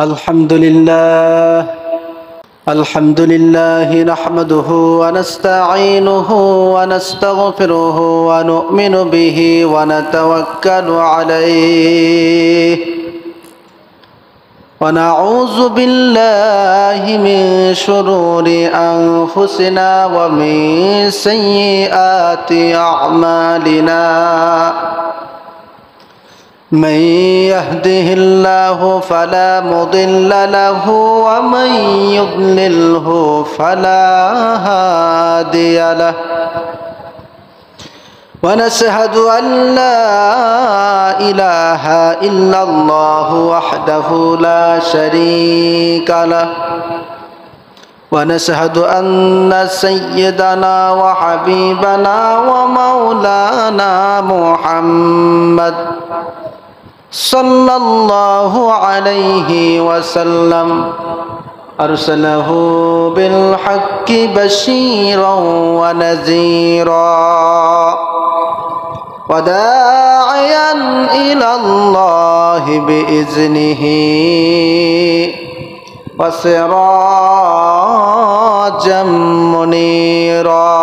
الحمد لله نحمده ونستعينه ونستغفره ونؤمن به ونتوكل عليه ونعوذ بالله من شرور أنفسنا ومن سيئات أعمالنا من يهده الله فلا مضل له ومن يضلله فلا هادي له ونشهد أن لا إله إلا الله وحده لا شريك له ونشهد أن سيدنا وحبيبنا ومولانا محمد صلى الله عليه وسلم أرسله بالحق بشيرا ونذيرا وداعيا إلى الله بإذنه وسراجا منيرا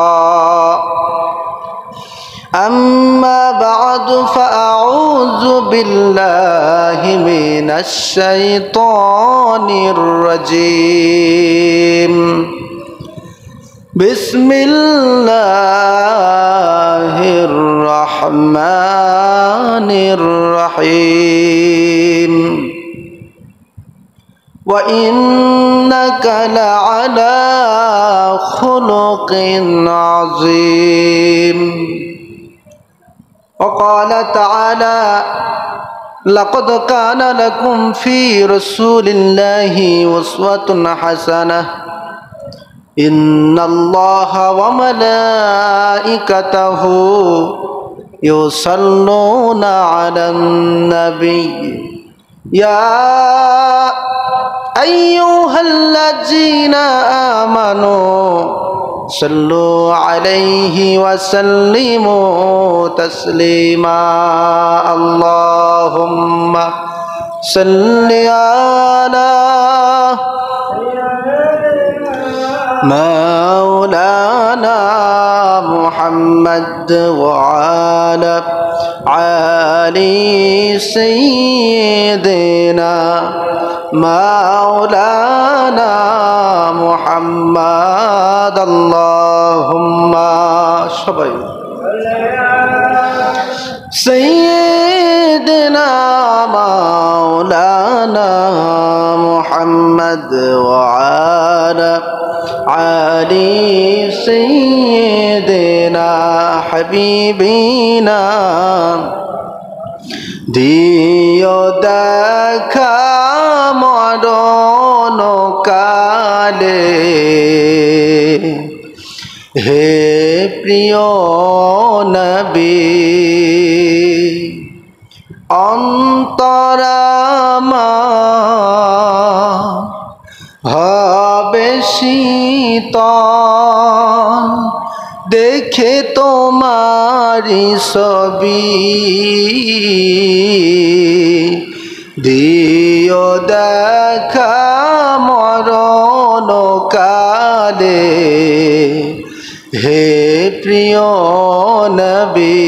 أما بعد فأعوذ بالله من الشيطان الرجيم بسم الله الرحمن الرحيم وإنك لعلى خلق عظيم وقال تعالى لقد كان لكم في رسول الله أسوة حسنة إن الله وملائكته يصلون على النبي يا أيها الذين آمنوا صلوا عليه وسلموا تسليما اللهم صل على مولانا محمد وعلى آل سيدنا مولانا محمد اللهم شبي سيدنا مولانا محمد وعلى آل سيدنا حبيبنا দিও দেখা মরণ কালে হে প্রিয় নবী অন্তরামা হবে শীতল দেখে তোমারি ছবি দিও দেখা মরণ কালে হে প্রিয় নবী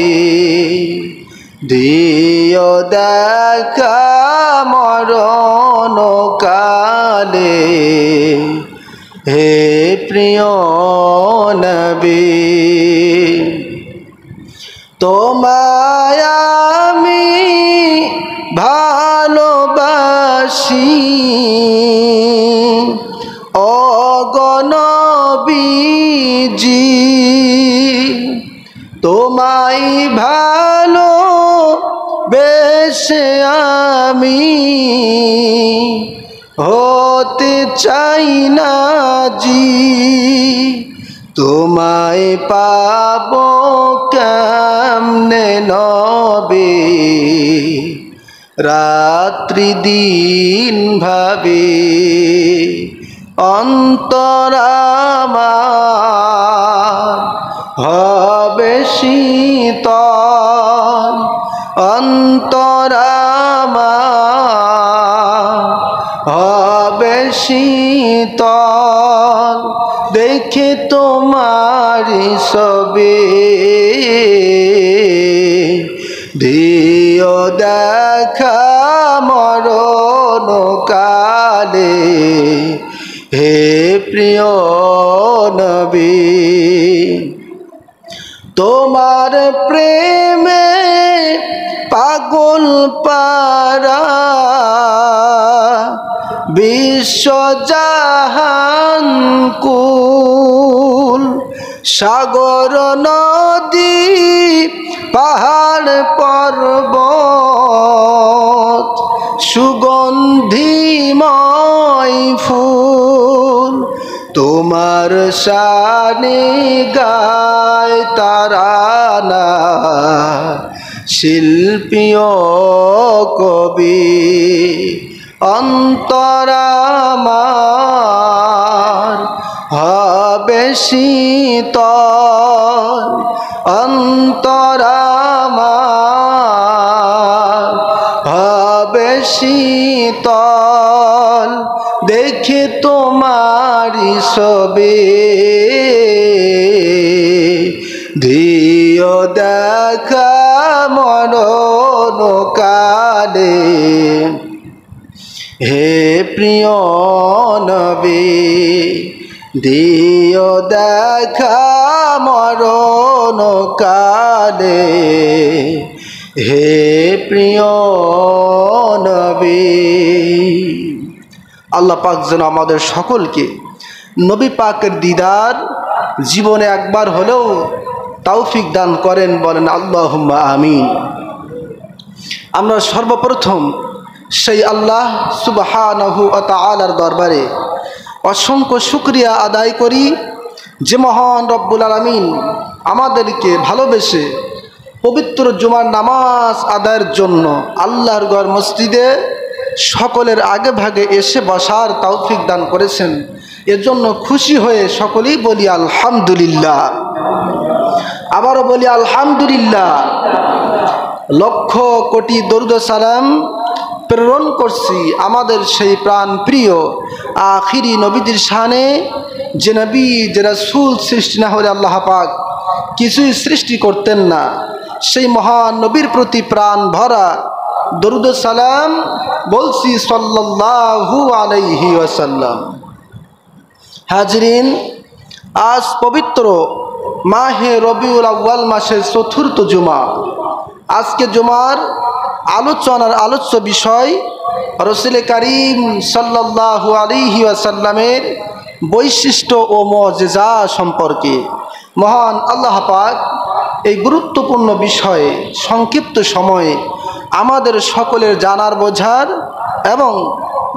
দিও দেখা মরণ কালে হে প্রিয় নবী তোমায় আমি ভালোবাসি ও গো নবীজি তোমায় ভালোবেসে আমি হতে চাই না জি তোমায় পাবো কেমনে নবী রাত্রি দিন ভাবি অন্তর আমার হবে শীতল অন্তর আমার হবে শীতল দেখে তোমারি ছবি দিও দেখা মরণ কালে হে প্রিয় নবী তোমার প্রেমে পাগল পারা বিশ্বজাহান কুল সাগর নদী পাহাড় পর্বত সুগন্ধিময় ফুল তোমার শানে গায় তারানা শিল্পী ও কবি অন্তরামার হবে শীতল অন্তরামার হবে শীতল দেখে তোমারি ছবি দিও দেখা মরণ কালে হে প্রিয় নবী দিও দেখা মরণ কালে হে প্রিয় নবী আল্লাহ পাক যেন আমাদের সকলকে নবী পাকের দিদার জীবনে একবার হলেও তৌফিক দান করেন বলেন আল্লাহুম্মা আমিন। আমরা সর্বপ্রথম সেই আল্লাহ সুবহানাহু ওয়া তাআলার দরবারে অসংখ্য শুকরিয়া আদায় করি যে মহান রব্বুল আলামিন আমাদেরকে ভালোবেসে পবিত্র জুমার নামাজ আদায়ের জন্য আল্লাহর ঘর মসজিদে সকলের আগে ভাগে এসে বসার তৌফিক দান করেছেন। এজন্য খুশি হয়ে সকলেই বলি আলহামদুলিল্লাহ। আবারও বলি আলহামদুলিল্লাহ। লক্ষ কোটি দরুদ সালাম প্রেরণ করছি আমাদের সেই প্রাণ প্রিয় আখিরি নবীদের শানে, যে নবী যে রাসূল সৃষ্টি না হলে আল্লাহ পাক কিছুই সৃষ্টি করতেন না, সেই মহান নবীর প্রতি প্রাণ ভরা দরুদ সালাম বলছি সাল্লাল্লাহু আলাইহি ওয়াসাল্লাম। হাজরিন, আজ পবিত্র মাহে রবিউল আউয়াল মাসের চতুর্থ জুমা। আজকে জুমার আলোচনার আলোচ্য বিষয় রাসূল করিম সাল্লাল্লাহু আলাইহি ওয়াসাল্লামের বৈশিষ্ট্য ও মুজিজা সম্পর্কে। মহান আল্লাহ পাক এই গুরুত্বপূর্ণ বিষয়ে সংক্ষিপ্ত সময়ে আমাদের সকলের জানার বোঝার এবং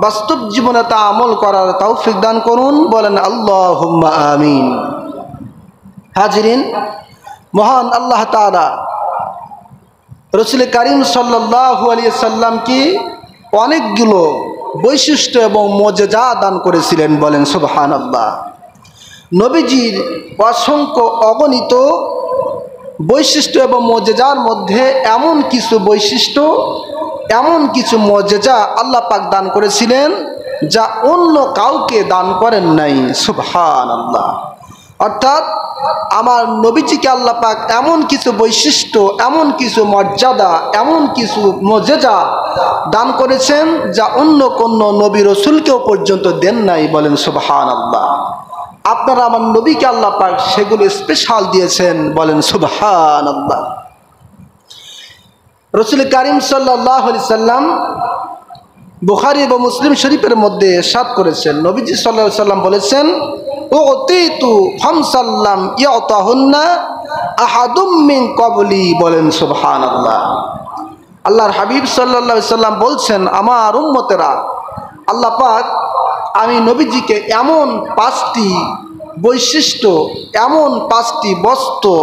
বাস্তব জীবনে তা আমল করার তৌফিক দান করুন বলেন আল্লাহুম্মা আমিন। হাজরিন, মহান আল্লাহ তাআলা রাসূল করিম সাল্লাল্লাহু আলাইহি সাল্লামকে অনেকগুলো বৈশিষ্ট্য এবং মুজিজা দান করেছিলেন বলেন সুবহানাল্লাহ। নবীজির অসংখ্য অগণিত বৈশিষ্ট্য এবং মুজিজার মধ্যে এমন কিছু বৈশিষ্ট্য, এমন কিছু মুজিজা আল্লাহ পাক দান করেছিলেন যা অন্য কাউকে দান করেন নাই। সুবহানাল্লাহ। অর্থাৎ আমার নবীজিকে আল্লাহ পাক এমন কিছু বৈশিষ্ট্য, এমন কিছু মর্যাদা, এমন কিছু মুজিজা দান করেছেন যা অন্য কোন নবী রাসূলকেও পর্যন্ত দেন নাই বলেন সুবহানাল্লাহ। আপনারা আমার নবীকে আল্লাহ পাক সেগুলো স্পেশাল দিয়েছেন বলেন সুবহানাল্লাহ। রাসূল করিম সাল্লাল্লাহু আলাইহি সাল্লাম বুখারী এবং মুসলিম শরীফের মধ্যে ইরশাদ করেছেন, নবীজি সাল্লাল্লাহু আলাইহি সাল্লাম বলেছেন, উতিতু খামসাল্লাম ইয়াতাহুন্না আহাদুম মিন ক্বাবলি বলেন সুবহানাল্লাহ। আল্লাহর হাবিব সাল্লাল্লাহু আলাইহি সাল্লাম বলছেন, আমার উম্মতেরা, আল্লাহ পাক আমি নবীজিকে এমন 5টি বৈশিষ্ট্য, এমন 5টি বস্তু,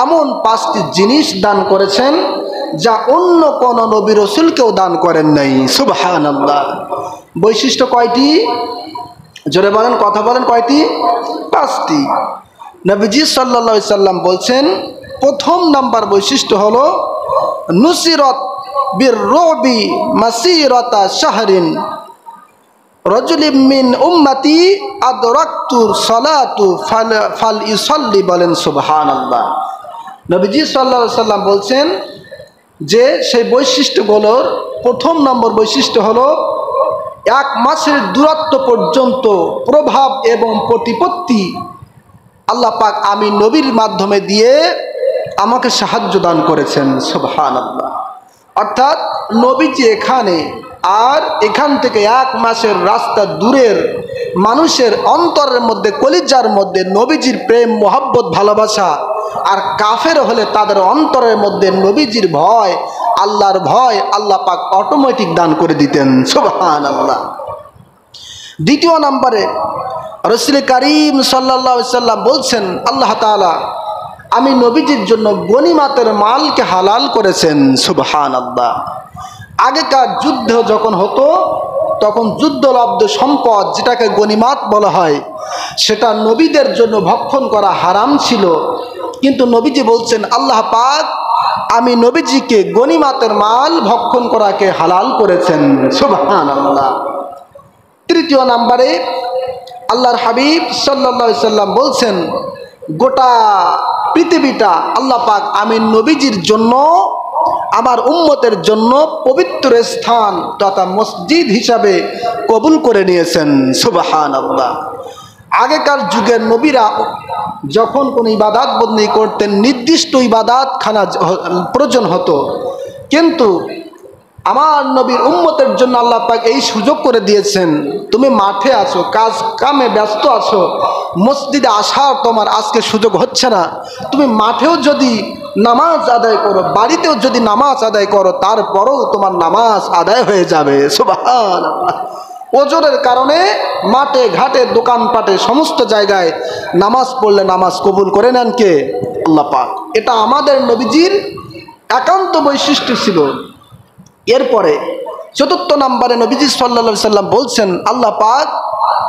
এমন 5টি জিনিস দান করেছেন যা অন্য কোন নবী রাসূলকেও দান করেন নাই। সুবহানাল্লাহ। বৈশিষ্ট্য কয়টি? জোরে বলেন, কথা বলেন, কয়টি? 5টি। নবীজি সাল্লাল্লাহু আলাইহি সাল্লাম বলছেন, প্রথম নাম্বার বৈশিষ্ট্য হলো নুসিরত বির রুবি মাসিরাতা শাহরিন। রাজুলিম মিন উম্মতি আদরাকতুর সালাতু ফাল ইউসাল্লি, বলেন সুবহানাল্লাহ। নবীজি সাল্লাল্লাহু আলাইহি সাল্লাম বলছেন যে সেই বৈশিষ্ট্যগুলোর প্রথম নম্বর বৈশিষ্ট্য হলো 1 মাসের দূরত্ব পর্যন্ত প্রভাব এবং প্রতিপত্তি আল্লাহ পাক আমি নবীর মাধ্যমে দিয়ে আমাকে সাহায্য দান করেছেন, সুবহানাল্লাহ। অর্থাৎ নবীজি এখানে আর এখান থেকে 1 মাসের রাস্তা দূরের মানুষের অন্তরের মধ্যে, কলিজার মধ্যে নবীজির প্রেম, মোহাব্বত, ভালোবাসা, আর কাফের হলে তাদের অন্তরের মধ্যে নবীজির ভয়, আল্লাহর ভয় আল্লাহ পাক অটোমেটিক দান করে দিতেন, সুবহানাল্লাহ। দ্বিতীয় নম্বরে রাসূল করিম সাল্লাল্লাহু আলাইহি সাল্লাম বলছেন আল্লাহ তাআলা আমি নবীজির জন্য গনিমাতের মালকে হালাল করেছেন, সুবহানাল্লাহ। আগেকার যুদ্ধ যখন হতো তখন যুদ্ধলব্ধ সম্পদ, যেটাকে গনিমাত বলা হয়, সেটা নবীদের জন্য ভক্ষণ করা হারাম ছিল। কিন্তু নবীজি বলছেন আল্লাহ পাক আমি নবীজিকে গনিমাতের মাল ভক্ষণ করাকে হালাল করেছেন, সুবহানাল্লাহ। তৃতীয় নম্বরে আল্লাহর হাবিব সাল্লাল্লাহু আলাইহি সাল্লাম বলছেন গোটা পৃথিবীটা আল্লাহ পাক আমি নবীজির জন্য, আমার উম্মতের জন্য পবিত্র স্থান তথা মসজিদ হিসাবে কবুল করে নিয়েছেন, সুবহানাল্লাহ। আগেকার যুগের নবীরা যখন কোনো ইবাদত বন্দি করতেন নির্দিষ্ট ইবাদতখানা প্রয়োজন হতো, কিন্তু আমার নবীর উম্মতের জন্য আল্লাহ পাক এই সুযোগ করে দিয়েছেন, তুমি মাঠে আছো, কাজ কামে ব্যস্ত আছো, মসজিদে আসার তোমার আজকে সুযোগ হচ্ছে না, তুমি মাঠেও যদি নামাজ আদায় করো, বাড়িতেও যদি নামাজ আদায় করো, তারপরেও তোমার নামাজ আদায় হয়ে যাবে, সুবহানাল্লাহ। ওজোরের কারণে মাঠে ঘাটে দোকানপাটে সমস্ত জায়গায় নামাজ পড়লে নামাজ কবুল করে নেন কে? আল্লাহ পাক। এটা আমাদের নবীজির একান্ত বৈশিষ্ট্য ছিল। এরপরে চতুর্থ নম্বরে নবীজি সাল্লাল্লাহু আলাইহি সাল্লাম বলছেন আল্লাহ পাক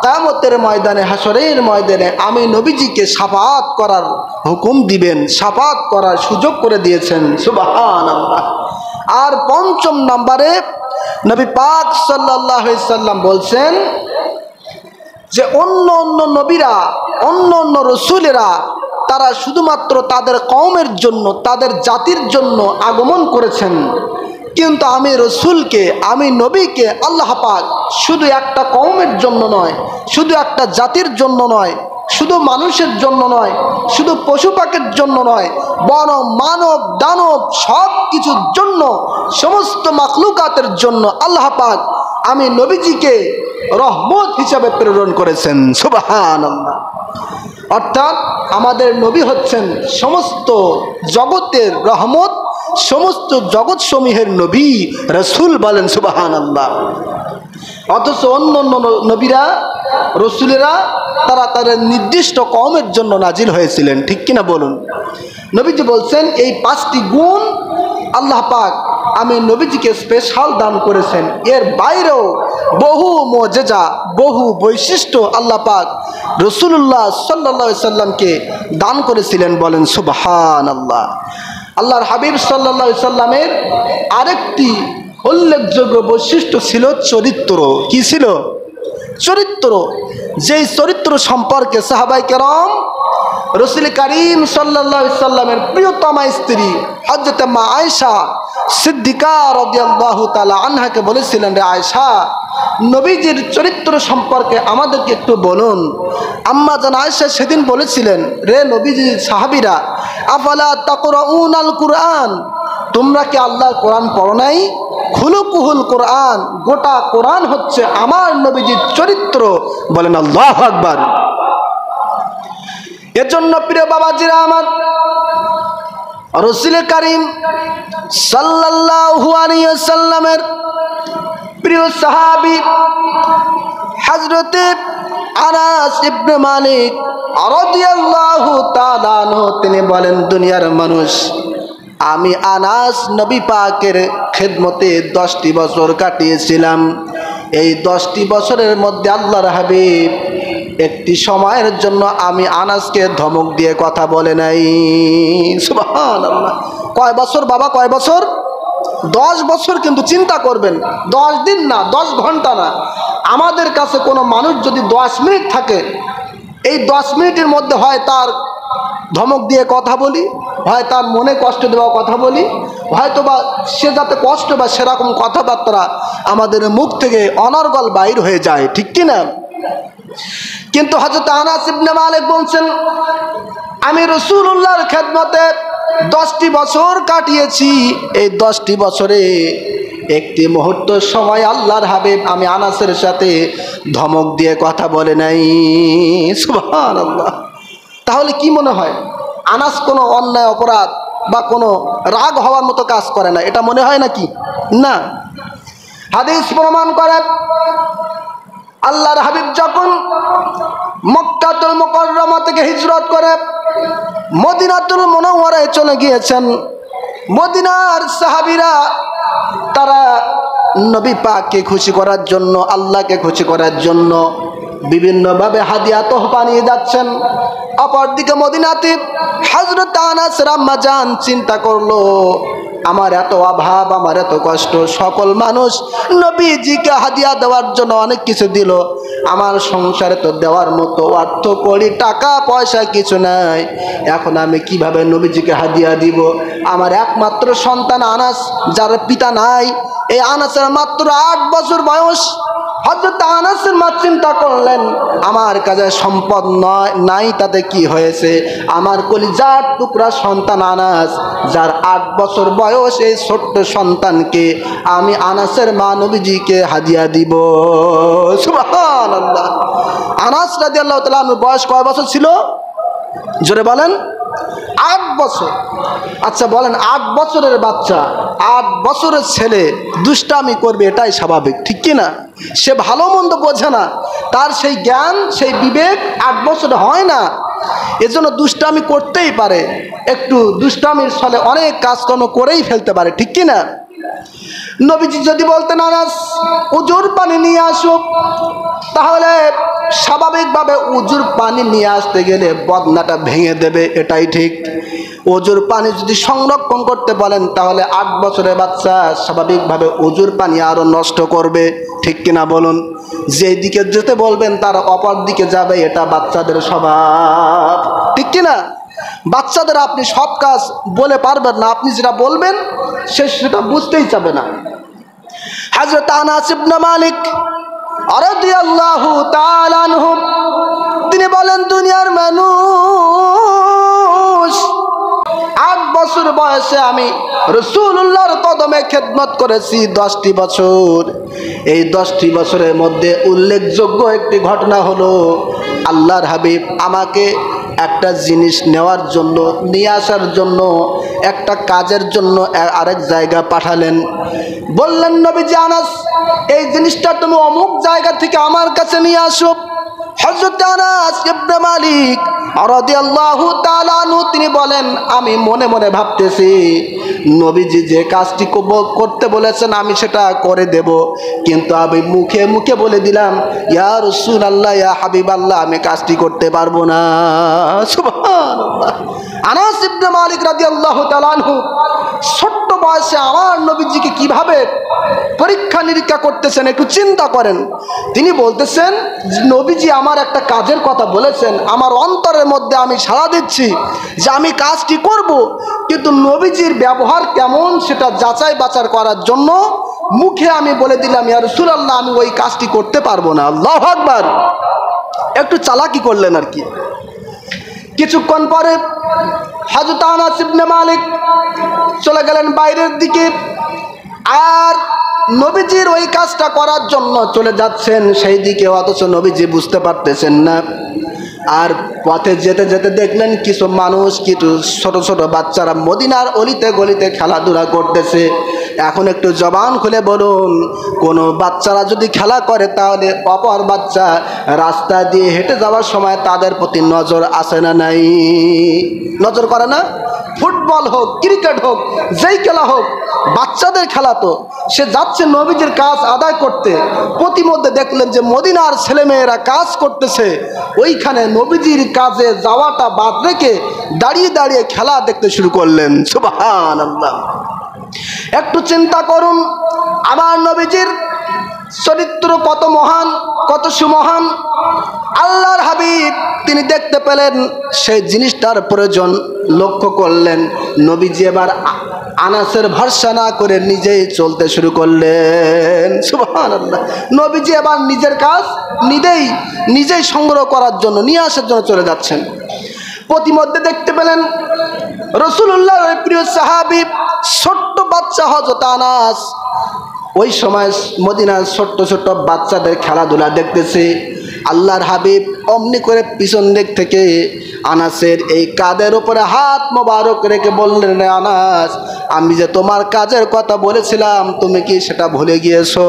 কিয়ামতের ময়দানে, হাসরের ময়দানে আমি নবীজিকে শাফাআত করার হুকুম দিবেন, শাফাআত করার সুযোগ করে দিয়েছেন, সুবহানাল্লাহ। আর পঞ্চম নম্বরে নবী পাক সাল্লাল্লাহু আলাইহি সাল্লাম বলছেন যে অন্য অন্য নবীরা, অন্য অন্য রসুলেরা তারা শুধুমাত্র তাদের কওমের জন্য, তাদের জাতির জন্য আগমন করেছেন, কিন্তু আমি রসুলকে, আমি নবীকে আল্লাহ পাক শুধু একটা কওমের জন্য নয়, শুধু একটা জাতির জন্য নয়, শুধু মানুষের জন্য নয়, শুধু পশু পাখির জন্য নয়, বরং মানব দানব সব কিছুর জন্য, সমস্ত মাখলুকাতের জন্য আল্লাহ পাক আমি নবীজিকে রহমত হিসাবে প্রেরণ করেছেন, সুবহানাল্লাহ। অর্থাৎ আমাদের নবী হচ্ছেন সমস্ত জগতের রহমত, সমস্ত জগৎ সমূহের নবী রসুল, বলেন সুবহানাল্লাহ। অথচ অন্য অন্য নবীরা, রসুলেরা তারা তাদের নির্দিষ্ট কওমের জন্য নাজিল হয়েছিলেন, ঠিক কিনা বলুন? নবীজি বলছেন এই 5টি গুণ আল্লাহ পাক আমি নবীজিকে স্পেশাল দান করেছেন। এর বাইরেও বহু মুজিজা, বহু বৈশিষ্ট্য আল্লাহ পাক রাসূলুল্লাহ সাল্লাল্লাহু আলাইহি সাল্লামকে দান করেছিলেন, বলেন সুবহানাল্লাহ। আল্লাহর হাবিব সাল্লাল্লাহু আলাইহি সাল্লামের আরেকটি উল্লেখযোগ্য বৈশিষ্ট্য ছিল চরিত্র। কি ছিল? চরিত্র। যেই চরিত্র সম্পর্কে সাহাবায়ে কেরাম রাসূল করিম সাল্লাল্লাহু আলাইহি সাল্লামের প্রিয়তমা স্ত্রী হযরত মা আয়েশা সিদ্দিকা রাদিয়াল্লাহু তাআলা আনহাকে বলেছিলেন, রে আয়েশা, নবীজির চরিত্র সম্পর্কে আমাদেরকে একটু বলুন। আম্মা জান আয়েশা সেদিন বলেছিলেন, রে নবীজির সাহাবীরা, আফালা তাকরাউনাল কুরআন, তোমরা কি আল্লাহর কোরআন পড়ো নাই? খুলুকুহুল কোরআন, গোটা কোরআন হচ্ছে আমার নবীজির চরিত্র, বলেন আল্লাহু আকবার। এজন্য প্রিয় বাবাজিরা আমার, রাসূল করিম সাল্লাল্লাহু আলাইহি ওয়াসাল্লামের প্রিয় সাহাবী হযরতে আনাস ইবনে মালিক রাদিয়াল্লাহু তাআলা আনহু তিনি বলেন, দুনিয়ার মানুষ, আমি আনাস নবী পাকের খেদমতে 10টি বছর কাটিয়েছিলাম। এই 10টি বছরের মধ্যে আল্লাহর হাবিব একটি সময়ের জন্য আমি আনাসকে ধমক দিয়ে কথা বলে নাই, সুবহানাল্লাহ। কয় বছর বাবা, কয় বছর? 10 বছর কিন্তু চিন্তা করবেন, 10 দিন না, 10 ঘন্টা না। আমাদের কাছে কোনো মানুষ যদি 10 মিনিট থাকে, এই 10 মিনিটের মধ্যে হয় তার ধমক দিয়ে কথা বলি, হয় তার মনে কষ্ট দেওয়া কথা বলি, হয়তো বা সে যাতে কষ্ট বা সেরকম কথাবার্তা আমাদের মুখ থেকে অনর্গল বাইর হয়ে যায়, ঠিক কি না? কিন্তু হযরত আনাস ইবনে মালিক বলছেন, আমি রাসূলুল্লাহর খেদমতে 10টি বছর কাটিয়েছি। এই 10টি বছরে একটি মুহূর্ত সময় আল্লাহর হাবিব আমি আনাসের সাথে ধমক দিয়ে কথা বলে নাই। সুবহানাল্লাহ। তাহলে কি মনে হয় আনাস কোনো অন্যায় অপরাধ বা কোনো রাগ হওয়ার মতো কাজ করে না, এটা মনে হয় নাকি? না। হাদিস প্রমাণ করে আল্লাহর হাবিব যখন মক্কাতুল মুকাররমা থেকে হিজরত করে মদিনাতুল মুনাওয়ারায় চলে গিয়েছেন, মদিনার সাহাবীরা তারা নবী পাককে খুশি করার জন্য, আল্লাহকে খুশি করার জন্য বিভিন্নভাবে হাদিয়া তোহফা নিয়ে যাচ্ছেন। অপরদিকে মদিনাতে হযরত আনাস আম্মা জান চিন্তা করলো, আমার এত অভাব, আমার এত কষ্ট, সকল মানুষ নবীজিকে হাদিয়া দেওয়ার জন্য অনেক কিছু দিল, আমার সংসারে তো দেওয়ার মতো অর্থ কড়ি টাকা পয়সা কিছু নাই, এখন আমি কিভাবে নবীজিকে হাদিয়া দিব? আমার একমাত্র সন্তান আনাস, যার পিতা নাই, এই আনাসের মাত্র 8 বছর বয়স। হযরত আনাসের মা চিন্তা করলেন, আমার কাছে সম্পদ নাই, তাতে কি হয়েছে, আমার কলিজার টুকরা সন্তান আনাস, যার 8 বছর বয়স, এই ছোট্ট সন্তানকে আমি আনাসের মা নবীজিকে হাদিয়া দিব। সুবহানাল্লাহ। আনাস রাদিয়াল্লাহু তাআলা আনহুর বয়স কয় বছর ছিল? জোরে বলেন। 8 বছর। আচ্ছা বলেন, 8 বছরের বাচ্চা, 8 বছরের ছেলে দুষ্টামি করবে, এটাই স্বাভাবিক, ঠিক কি না? সে ভালো মন্দ বোঝে না, তার সেই জ্ঞান, সেই বিবেক 8 বছর হয় না, এজন্য দুষ্টামি করতেই পারে, একটু দুষ্টামির ফলে অনেক কাজকর্ম করেই ফেলতে পারে, ঠিক কি না? নবীজি যদি বলতেন আনাস উজুর পানি নিয়ে আসো, তাহলে স্বাভাবিকভাবে উজুর পানি নিয়ে আসতে গেলে বদনাটা ভেঙে দেবে, এটাই ঠিক। উজুর পানি যদি সংরক্ষণ করতে বলেন, তাহলে 8 বছরের বাচ্চা স্বাভাবিকভাবে উজুর পানি আরো নষ্ট করবে, ঠিক কিনা বলুন? যেই দিকে যেতে বলবেন তার অপর দিকে যাবে, এটা বাচ্চাদের স্বভাব, ঠিক কিনা? বাচ্চাদের আপনি সব কাজ বলে পারবেন না, আপনি যেটা বলবেন সে সেটা বুঝতেই চাবে না। হযরত আনাস ইবনে মালিক রাদিয়াল্লাহু তাআলা আনহু তিনি বলেন, দুনিয়ার মানুষ 8 বছর বয়সে আমি রাসূলুল্লাহর কদমে খেদমত করেছি 10টি বছর। এই 10টি বছরের মধ্যে উল্লেখযোগ্য একটি ঘটনা হলো, আল্লাহর হাবিব আমাকে একটা জিনিস নেওয়ার জন্য, নিয়ে আসার জন্য, একটা কাজের জন্য আরেক জায়গা পাঠালেন। বললেন, নবীজি আনাস এই জিনিসটা তুমি অমুক জায়গা থেকে আমার কাছে নিয়ে আসো। হযরত আনাস ইবনে মালিক রাদিয়াল্লাহু তাআলা আনহু তিনি বলেন, আমি মনে মনে ভাবতেছি নবীজি যে কাজটি করতে বলেছেন আমি সেটা করে দেব, কিন্তু আমি মুখে মুখে বলে দিলাম, ইয়া রাসূলুল্লাহ, ইয়া হাবিবাল্লাহ, আমি কাজটি করতে পারবো না। সুবহানাল্লাহ। আনাস ইবনে মালিক রাদিয়াল্লাহু তাআলা আনহু ছোট্ট বয়সে আমার নবীজিকে কিভাবে পরীক্ষা নিরীক্ষা করতেছেন, একটু চিন্তা করেন। তিনি বলতেছেন, নবীজি আমার একটা কাজের কথা বলেছেন, আমার অন্তরের মধ্যে আমি সাড়া দিচ্ছি যে আমি কাজটি করব, কিন্তু নবীজির ব্যবহার কেমন সেটা যাচাই বাছাই করার জন্য মুখে আমি বলে দিলাম, ইয়া রাসূলুল্লাহ, আমি ওই কাজটি করতে পারবো না। আল্লাহু আকবার। একটু চালাকি করলেন আর কি। কিছুক্ষণ পরে হযরত আনাস ইবনে মালিক চলে গেলেন বাইরের দিকে, আর নবীজির ওই কাজটা করার জন্য চলে যাচ্ছেন সেই দিকে, অথচ নবীজি বুঝতে পারতেছেন না। আর পথে যেতে যেতে দেখলেন কিছু মানুষ, কিছু ছোট ছোট বাচ্চারা মদিনার অলিতে গলিতে খেলাধুলা করতেছে। এখন একটু জবান খুলে বলুন, কোনো বাচ্চারা যদি খেলা করে তাহলে অপর বাচ্চা রাস্তা দিয়ে হেঁটে যাওয়ার সময় তাদের প্রতি নজর আসে না? নাই, নজর করে না? ফুটবল হোক, ক্রিকেট হোক, যেই খেলা হোক, বাচ্চাদের খেলা তো। সে যাচ্ছে নবীজির কাজ আদায় করতে, প্রতিমধ্যে দেখলেন যে মদিনার ছেলেমেয়েরা কাজ করতেছে, ওইখানে নবীজির কাজে যাওয়াটা বাদ রেখে দাঁড়িয়ে দাঁড়িয়ে খেলা দেখতে শুরু করলেন। সুবহানাল্লাহ। একটু চিন্তা করুন, আমার নবীজির চরিত্র কত মহান, কত সুমহান। আল্লাহর হাবিব তিনি দেখতে পেলেন সেই জিনিসটার প্রয়োজন, লক্ষ্য করলেন। নবীজি এবার আনাসের ভরসা না করে নিজেই চলতে শুরু করলেন। সুবহানাল্লাহ। নবীজি এবার নিজের কাজ নিজেই সংগ্রহ করার জন্য, নিয়ে আসার জন্য চলে যাচ্ছেন। প্রতিমধ্যে দেখতে পেলেন রাসূলুল্লাহর ওই প্রিয় সাহাবী ছোট্ট বাচ্চা হযরত আনাস ওই সময় মদিনার ছোট্ট ছোট্ট বাচ্চাদের খেলাধুলা দেখতেছে। আল্লাহর হাবিব অমনি করে পিছন দিক থেকে আনাসের এই কাঁধের উপরে হাত মোবারক রেখে বললেন, রে আনাস, আমি যে তোমার কাজের কথা বলেছিলাম তুমি কি সেটা ভুলে গিয়েছো?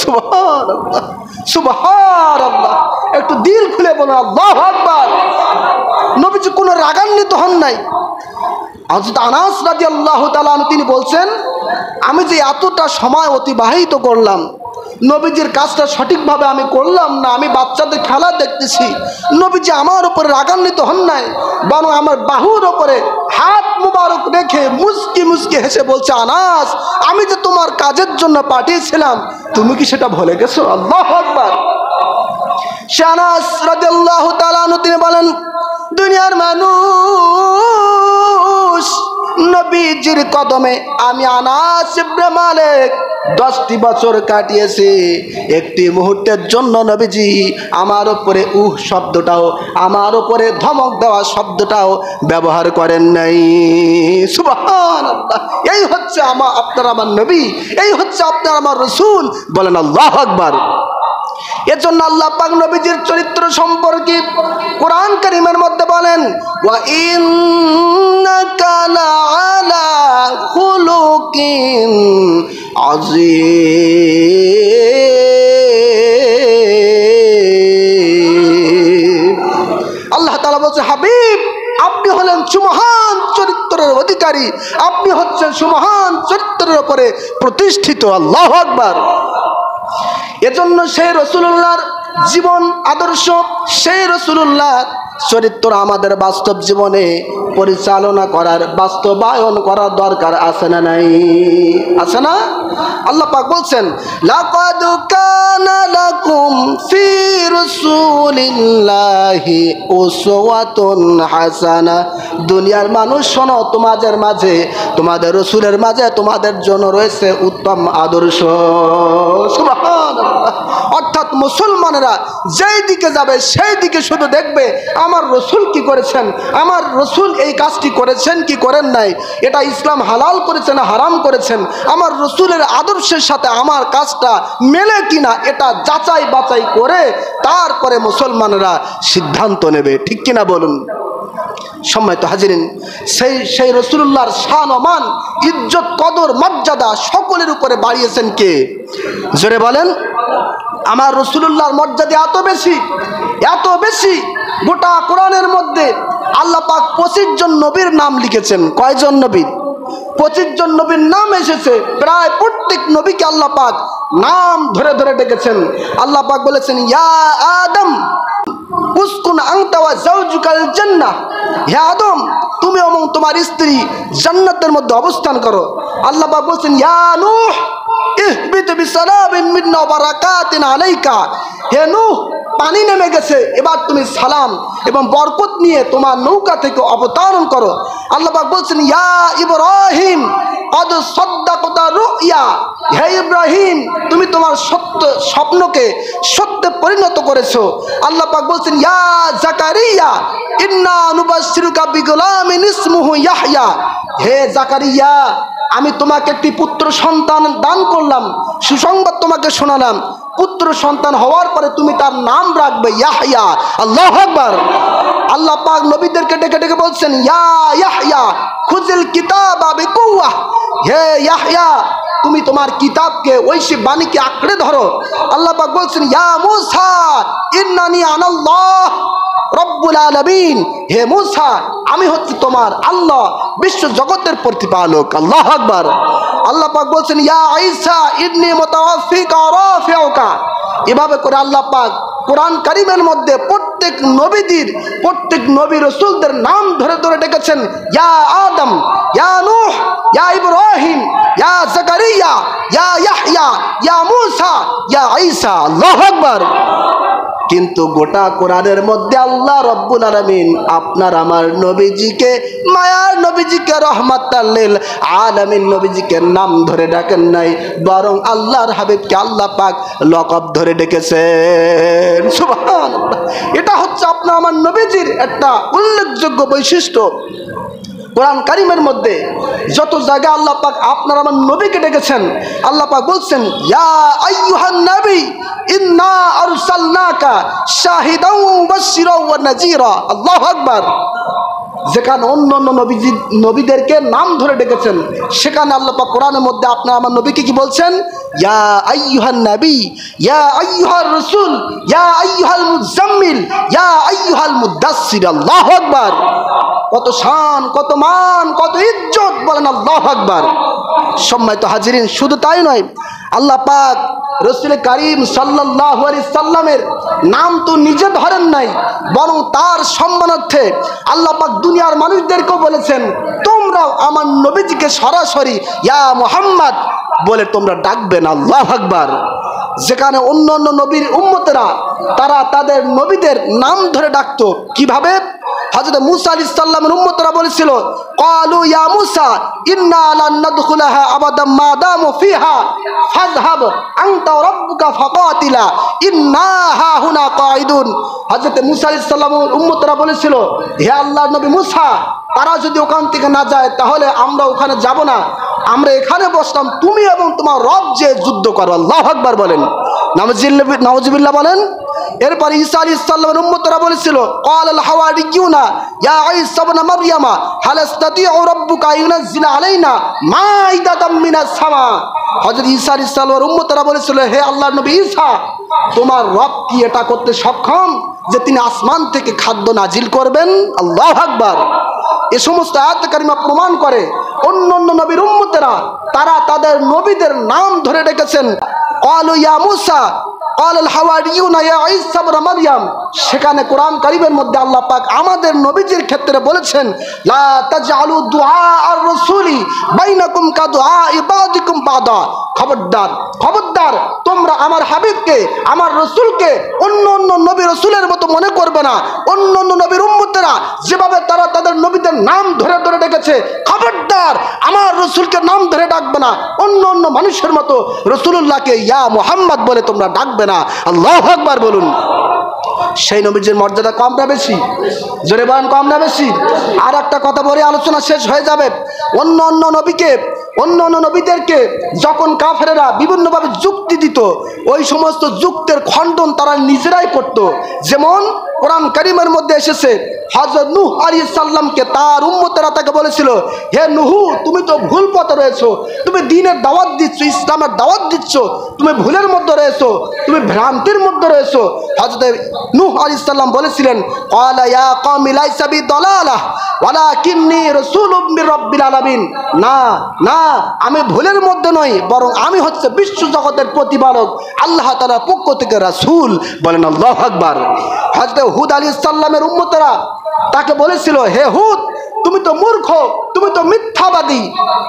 সুবহানাল্লাহ, সুবহানাল্লাহ। একটু দিল খুলে বলুন আল্লাহু আকবার। নবীজি কোনো রাগান্বিত হন নাই। হযরত আনাস রাদিয়াল্লাহু তাআলা তিনি বলছেন, আমি যে এতটা সময় অতিবাহিত করলাম, নবীজির কাজটা সঠিকভাবে আমি করলাম না, আমি বাচ্চাদের খেলা দেখতেছি। নবীজি আমার উপরে রাগান্বিত হন নাই, বরং আমার বাহুর উপরে হাত মুবারক রেখে মুচকি মুচকি হেসে বলছে, আনাস, আমি যে তোমার কাজের জন্য পাঠিয়েছিলাম তুমি কি সেটা ভুলে গেছো? আল্লাহু আকবার। সে আনাস রাদিয়াল্লাহু তাআলা তিনি বলেন, দুনিয়ার মানুষ নবীজির কদমে আমি আনাস ইবনে মালিক 10টি বছর কাটিয়েছি। একটি মুহূর্তের জন্য নবীজি আমার উপরে শব্দটাও, আমার উপরে ধমক দেওয়া শব্দটাও ব্যবহার করেন নাই। সুবহানাল্লাহ। এই হচ্ছে আপনার আমার নবী, এই হচ্ছে আপনার আমার রাসূল। বলেন আল্লাহু আকবার। এজন্য আল্লাহ পাক নবীজির চরিত্র সম্পর্কে কোরআন কারীমের মধ্যে বলেন, ওয়া ইন্নাকা লাআলা খুলুকিন আযীম। আল্লাহ তাআলা বলছে, হাবিব আপনি হলেন সুমহান চরিত্রের অধিকারী, আপনি হচ্ছেন সুমহান চরিত্রের উপরে প্রতিষ্ঠিত। আল্লাহু আকবার। এজন্য সেই রাসূলুল্লাহর জীবন আদর্শ, সেই রাসূলুল্লাহর চরিত্র আমাদের বাস্তব জীবনে পরিচালনা করার, বাস্তবায়ন করার দরকার আছে না নাই? আছে না? আল্লাহ পাক বলছেন, লাকাদ কানা লাকুম ফি রাসূলিল্লাহি উসওয়াতুন হাসানাহ। দুনিয়ার মানুষ শোনো, তোমাদের মাঝে, তোমাদের রাসূলের মাঝে তোমাদের জন্য রয়েছে উত্তম আদর্শ। সুবহানাল্লাহ। অর্থাৎ মুসলমানেরা যেই দিকে যাবে সেই দিকে শুধু দেখবে আমার রাসূল কি করেছেন, আমার রাসূল এই কাজটি করেছেন কি করেন নাই, এটা ইসলাম হালাল করেছে না হারাম করেছেন, আমার রাসূলের আদর্শের সাথে আমার কাজটা মেলে কিনা, এটা যাচাই বাছাই করে তারপরে মুসলমানেরা সিদ্ধান্ত নেবে। ঠিক কিনা বলুন? সম্মানিত হাজিরিন, সেই রাসূলুল্লাহর শান ও মান, ইজ্জত, কদর, মর্যাদা সকলের উপরে বাড়িয়েছেন কে? জোরে বলেন। আমার রাসূলুল্লাহর মর্যাদা এত বেশি, গোটা কোরআনের মধ্যে আল্লাহ পাক 25 জন নবীর নাম লিখেছেন। কয়জন নবীর? 25 জন নবীর নাম এসেছে। প্রায় প্রত্যেক নবীকে আল্লাহ পাক নাম ধরে ধরে ডেকেছেন। আল্লাহ পাক বলেছেন, ইয়া আদম উসকুন আনতা ওয়া যাওজুকাল জান্নাহ। হে আদম, তুমি এবং তোমার স্ত্রী জান্নাতের মধ্যে অবস্থান করো। আল্লাহ পাক বলেছেন, ইয়া নূহ ইহবিত বিসালামিন মিন্না ওয়া বারাকাতিন আলাইকা। হে নূহ, পানি নেমে গেছে, এবার তুমি সালাম এবং বরকত নিয়ে তোমার নৌকা থেকে অবতরণ করো। আল্লাহ পাক বলছেন, ইয়া ইব্রাহিম কদ সাদ্দাকতা রুইয়া। হে ইব্রাহিম, তুমি তোমার স্বপ্নকে সত্যে পরিণত করেছো। আল্লাহ পাক বলছেন, ইয়া জাকারিয়া ইন্না নুবাশশিরুকা বিগুলামিন ইসমুহু ইয়াহইয়া। হে জাকারিয়া, আমি তোমাকে একটি পুত্র সন্তান দান করলাম, সুসংবাদ তোমাকে শোনালাম। পুত্র সন্তান হওয়ার পরে তুমি তার নাম রাখবে ইয়াহইয়া। আল্লাহু আকবার। আল্লাহ পাক নবীদেরকে ডেকে ডেকে বলছেন, ইয়া ইয়াহইয়া খুযিল কিতাবা বিকুওয়া। হে ইয়াহইয়া, তুমি তোমার কিতাবকে, ঐশী বাণীকে আঁকড়ে ধরো। আল্লাহ পাক বলছেন, ইয়া মূসা ইন্নানি আনাল্লাহ রব্বুল আলামিন। হে মূসা, আমি হচ্ছি তোমার আল্লাহ, বিশ্ব জগতের প্রতিপালক। আল্লাহু আকবার। আল্লাহ পাক বলছেন, ইয়া ঈসা ইন্নী মুতাওয়াফিকা ওয়া রাফিউকা। এভাবে করে আল্লাহ পাক কোরআন কারিমের মধ্যে প্রত্যেক নবী রাসূলদের নাম ধরে ধরে ডেকেছেন, ইয়া আদম, ইয়া নূহ, ইয়া ইব্রাহিম, ইয়া জাকারিয়া, ইয়া ইয়াহইয়া, ইয়া মূসা, ইয়া ঈসা। আল্লাহু আকবার। কিন্তু গোটা কোরআনের মধ্যে আল্লাহ রব্বুল আলামিন আপনার আমার নবীজিকে, মায়ার নবীজিকে, রহমাতাল লিল আলামিন নবীজিকে নাম ধরে ডাকেন নাই, বরং আল্লাহর হাবিবকে আল্লাহ পাক লকব ধরে ডেকেছেন। সুবহানাল্লাহ। এটা হচ্ছে আপনার আমার নবীজির একটা উল্লেখযোগ্য বৈশিষ্ট্য। কোরআন কারিমের মধ্যে যত জায়গা আল্লাহ পাক আপনার আমার নবীকে ডেকেছেন, আল্লাহ পাক বলছেন, ইয়া আইয়ুহান নবী ইন্না আরসালনাকা শাহিদাও ওয়া মুবাশশিরাও ওয়া নাযীরা। আল্লাহু আকবার। যেখানে অন্য নবীদেরকে নাম ধরে ডেকেছেন, সেখানে আল্লাহ পাক কোরআনের মধ্যে আপনার আমার নবীকে কি বলছেন? ইয়া আইয়ুহান নবী, ইয়া আইয়ুহার রাসূল, ইয়া আইয়ুহাল মুজাম্মিল, ইয়া আইয়ুহাল মুদাসসির। আল্লাহু আকবার। কত শান, কত মান, কত ইজ্জত, বলেন আল্লাহু আকবার। সম্মানিত হাজিরিন, শুধু তাই নয়, আল্লাহ পাক রাসূল কারীম সাল্লাল্লাহু আলাইহি সাল্লামের নাম তো নিজে ধরেন নাই, বরং তার সম্মানার্থে আল্লাহ পাক দুনিয়ার মানুষদেরকেও বলেছেন, তোমরাও আমার নবীজিকে সরাসরি ইয়া মুহাম্মদ বলে তোমরা ডাকবেন। আল্লাহু আকবার। যেখানে অন্য নবীর উম্মতেরা তারা তাদের নবীদের নাম ধরে ডাকতো কিভাবে? হযরত মূসা আলাইহিস সালামের উম্মতরা বলেছিল, ক্বালু ইয়া মূসা ইন্না লান নাদখুলাহা আবাদাম মা দামু ফিহা ফাযহাব আনতা ওয়া রাব্বুকা ফাকাতিলা ইন্না হা হুনা কাঈদুন। হযরত মূসা আলাইহিস সালামের উম্মতরা বলেছিল, হে আল্লাহর নবী মূসা, তারা যদি ওখান থেকে না যায় তাহলে আমরা ওখানে যাব না, আমরা এখানে বসলাম, তুমি এবং তোমার রব যে যুদ্ধ করো। আল্লাহু আকবার বলেন, নাউজুবিল্লাহ বলেন। এরপর ঈসা আলাইহিস সালামের উম্মতরা বলেছিল, ক্বালাল হাওয়ারিয়ুনা ইয়া ঈসা ইবনে মারইয়ামা হাল ইসতাতিউ রাব্বুকা ইউনাজ্জিলা আলাইনা মাইদাতাম মিনাস সামা। হযরত ঈসা আলাইহিস সালামের উম্মতরা বলেছিল, হে আল্লাহর নবী ঈসা, তোমার রব কি এটা করতে সক্ষম যে তিনি আসমান থেকে খাদ্য নাজিল করবেন? আল্লাহু আকবার। এই সমস্ত আয়াত কারিমা প্রমাণ করে অন্য নবীর উম্মতেরা তারা তাদের নবীদের নাম ধরে ডেকেছেন। ক্বালু ইয়া মূসা ক্বালাল হাওয়ারিয়ুনা ইয়া ঈসা ইবনে মারইয়াম। সেখানে কোরআন কারীমের মধ্যে আল্লাহ পাক আমাদের নবীজির ক্ষেত্রে বলেছেন, লা তাজআলু দুআ আর রাসূলি বাইনাকুম কা দুআ ইবাদিকুম বাদা। খবরদার, খবরদার, তোমরা আমার হাবিবকে, আমার রাসূলকে অন্য নবী রাসূলের মতো মনে করবে না। অন্য নবীর উম্মতেরা যেভাবে তারা তাদের নবীদের নাম ধরে ধরে ডেকেছে, খবরদার আমার রাসূলকে নাম ধরে ডাকবে না। অন্য মানুষের মতো রাসূলুল্লাহকে ইয়া মুহাম্মদ বলে তোমরা ডাকবে না। আল্লাহু আকবার বলুন। সেই নবীজির মর্যাদা কম না বেশি? জোরে বলেন, কম না বেশি? আর একটা কথা বলে আলোচনা শেষ হয়ে যাবে। অন্য নবীদেরকে যখন কাফেরেরা বিভিন্নভাবে যুক্তি দিত, ওই সমস্ত যুক্তির খণ্ডন তারা নিজেরাই করত। যেমন কোরআন কারীমের মধ্যে এসেছে, হযরত নূহ আলাইহিস সালামকে তার উম্মতেরা তাকে বলেছিল, হে নূহ, তুমি তো ভুল পথে রয়েছো, তুমি দ্বীনের দাওয়াত দিচ্ছ, ইসলামের দাওয়াত দিচ্ছ, তুমি ভুলের মধ্যে রয়েছো, তুমি ভ্রান্তির মধ্যে রয়েছো। হযরত নূহ আলাইহিস সালাম বলেছিলেন, ক্বালা ইয়া কওমি লাইসা বি দালালাহ ওয়ালাকিন্নী রাসূলুম মির রাব্বিল আলামিন। না না, আমি ভুলের মধ্যে নই, বরং আমি হচ্ছে বিশ্ব জগতের প্রতিপালক, আল্লাহ তাআলার পক্ষ থেকে রাসূল। বলেন আল্লাহু আকবার। হযরত হুদ আলাইহিস সালামের উম্মতেরা তাকে বলেছিল, হে হুদ, তুমি তো মূর্খ, তুমি তো মিথ্যাবাদী।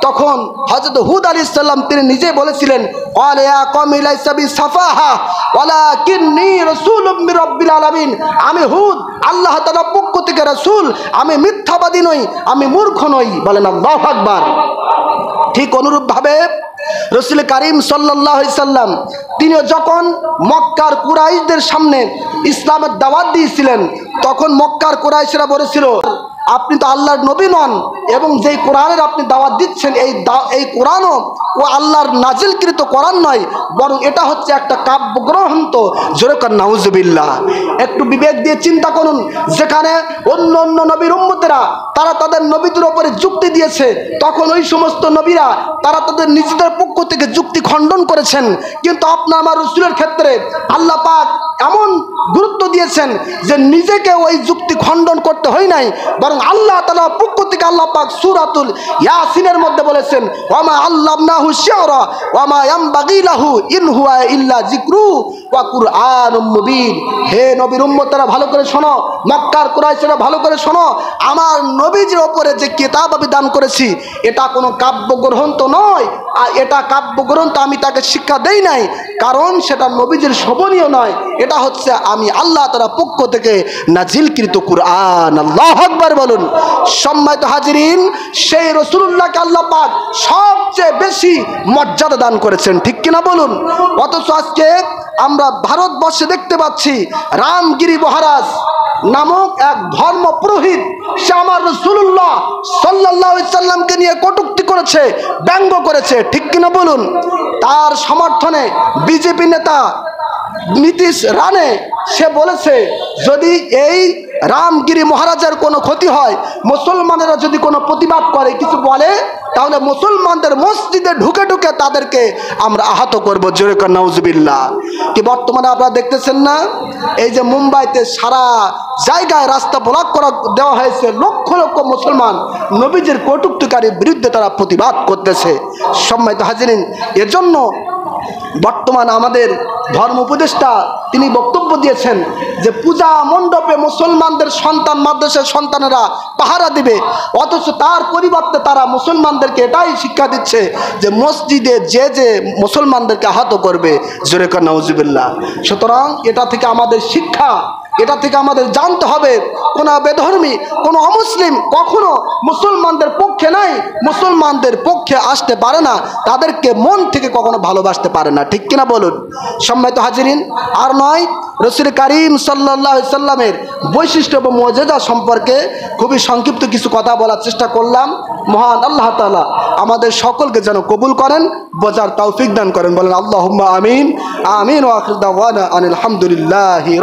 তখন হযরত হুদ আলাইহিস সালাম তিনি নিজে বলেছিলেন, ক্বালা ইয়া কওমি লাইসা বি সাফাহা ওয়ালাকিন্নী রাসূলুম মির রাব্বিল আলামিন। আমি হুদ, আল্লাহ তাআলার পক্ষ থেকে রাসূল, আমি মিথ্যাবাদী নই, আমি মূর্খ নই। বলেন আল্লাহু আকবার। ঠিক অনুরূপভাবে রাসূল কারীম সাল্লাল্লাহু আলাইহি সাল্লাম তিনি যখন মক্কার কুরাইশদের সামনে ইসলামের দাওয়াত দিয়েছিলেন, তখন মক্কার কুরাইশরা বলেছিল, আপনি তো আল্লাহর নবী নন, এবং যেই কোরআনের আপনি দাওয়াত দিচ্ছেন এই কোরআনও ও আল্লাহর নাজিলকৃত কোরআন নয়, বরং এটা হচ্ছে একটা কাব্যগ্রন্থ। জোরে কর নাউজুবিল্লাহ। একটু বিবেক দিয়ে চিন্তা করুন, যেখানে অন্য নবীর উম্মতেরা তারা তাদের নবীদের উপরে যুক্তি দিয়েছে, তখন ওই সমস্ত নবীরা তারা তাদের নিজেদের পক্ষ থেকে যুক্তি খণ্ডন করেছেন। কিন্তু আপনার আমার রাসূলের ক্ষেত্রে আল্লাহ পাক এমন গুরুত্ব দিয়েছেন যে নিজেকে ওই যুক্তি খণ্ডন করতে হয় নাই, বরং আল্লাহ তাআলার পক্ষ থেকে আল্লাহ পাক সূরাতুল ইয়াসিনের মধ্যে বলেছেন, ওয়ামা আল্লামনাহু শি'রা ওয়ামা ইয়ামবাগি লাহু ইন হুয়া ইল্লা যিকরু ওয়া কুরআনুম মুবিন। হে নবীর উম্মতেরা ভালো করে শোনো, মক্কার কুরাইশেরা ভালো করে শোনো, আমার নবীজির ওপরে যে কিতাব আমি দান করেছি এটা কোনো কাব্যগ্রন্থ নয়, আর এটা কাব্যগ্রন্থ আমি তাকে শিক্ষা দেই নাই, কারণ সেটা নবীজির শোভনীয় নয়, এটা হচ্ছে আমি আল্লাহ তাআলার পক্ষ থেকে নাজিলকৃত কুরআন। আল্লাহু আকবার বলুন। সম্মানিত হাজিরিন, সেই রাসূলুল্লাহকে আল্লাহ পাক সবচেয়ে বেশি মর্যাদা দান করেছেন, ঠিক কিনা বলুন। অথচ আজকে আমরা ভারতবর্ষে দেখতে পাচ্ছি রামগিরি মহারাজ নামক এক ধর্ম পুরোহিত, সে আমার রাসূলুল্লাহ সাল্লাল্লাহু আলাইহি সাল্লামকে নিয়ে কটূক্তি করেছে, ব্যঙ্গ করেছে, ঠিক কিনা বলুন। তার সমর্থনে বিজেপি নেতা নীতিশ রানে সে বলেছে যদি এই রামগিরি মহারাজের কোনো ক্ষতি হয়, মুসলমানেরা যদি কোনো প্রতিবাদ করে, কিছু বলে, তাহলে মুসলমানদের মসজিদে ঢুকে ঢুকে তাদেরকে আমরা আহত করবো। জোরে করে নাউজুবিল্লাহ। কি বর্তমানে আপনারা দেখতেছেন না, এই যে মুম্বাইতে সারা জায়গায় রাস্তা ব্লক করা দেওয়া হয়েছে, লক্ষ লক্ষ মুসলমান নবীজির কটূক্তিকারীর বিরুদ্ধে তারা প্রতিবাদ করতেছে। সম্মানিত হাজিরিন, এজন্য বর্তমান আমাদের ধর্ম উপদেষ্টা তিনি বক্তব্য দিয়েছেন যে পূজা মণ্ডপে মুসলমানদের সন্তান, মাদ্রাসার সন্তানেরা পাহারা দিবে, অথচ তার পরিবর্তে তারা মুসলমানদেরকে এটাই শিক্ষা দিচ্ছে যে মসজিদে যে যে মুসলমানদেরকে আহত করবে। জোরে করে নাউজুবিল্লাহ। সুতরাং এটা থেকে আমাদের শিক্ষা, এটা থেকে আমাদের জানতে হবে কোন বেধর্মী, কোন অমুসলিম কখনো মুসলমানদের পক্ষে নাই, মুসলমানদের পক্ষে আসতে পারে না, তাদেরকে মন থেকে কখনো ভালোবাসতে পারে না, ঠিক কিনা বলুন। সম্মানিত হাজিরিন, আর নয়, রাসূল কারীম সাল্লাল্লাহু আলাইহি সাল্লামের বৈশিষ্ট্য এবং মুজিজা সম্পর্কে খুবই সংক্ষিপ্ত কিছু কথা বলার চেষ্টা করলাম। মহান আল্লাহ তাআলা আমাদের সকলকে যেন কবুল করেন, বোঝার তৌফিক দান করেন। বলেন আল্লাহুম্মা আমিন। আমিন। ওয়া আখিরু দাওয়ানা আনিল হামদুলিল্লাহি।